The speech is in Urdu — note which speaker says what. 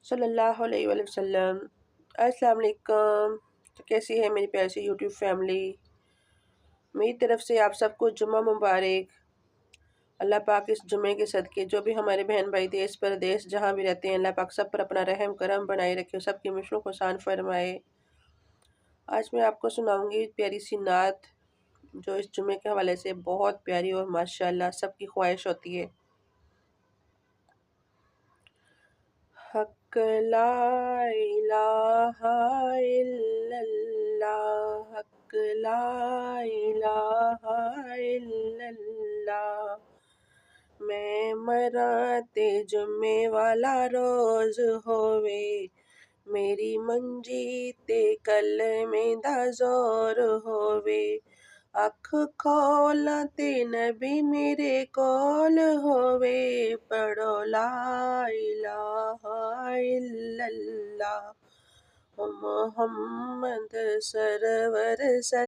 Speaker 1: صلی اللہ علیہ وآلہ وسلم۔ السلام علیکم۔ تو کیسی ہے میری پیاری سی یوٹیوب فیملی؟ میری طرف سے آپ سب کو جمعہ مبارک۔ اللہ پاک اس جمعے کے صدقے جو بھی ہمارے بہن بھائی دیس پردیس جہاں بھی رہتے ہیں، اللہ پاک سب پر اپنا رحم کرم بنائے رکھے، سب کی مشکلوں کو آسان فرمائے۔ آج میں آپ کو سناؤں گی پیاری سی نعت جو اس جمعے کے حوالے سے بہت پیاری اور ماشاءاللہ سب کی خواہش ہوتی ہے۔ حق لا الہ الا اللہ، حق لا الہ الا اللہ۔ میں مراں تے جمعے والا روز ہووے، میری منجی تے کلمے دا زور ہووے۔ اکھ کھولاں تے نبی میرے کول ہووے، پڑھو لا الہ الا اللہ، محمد سرور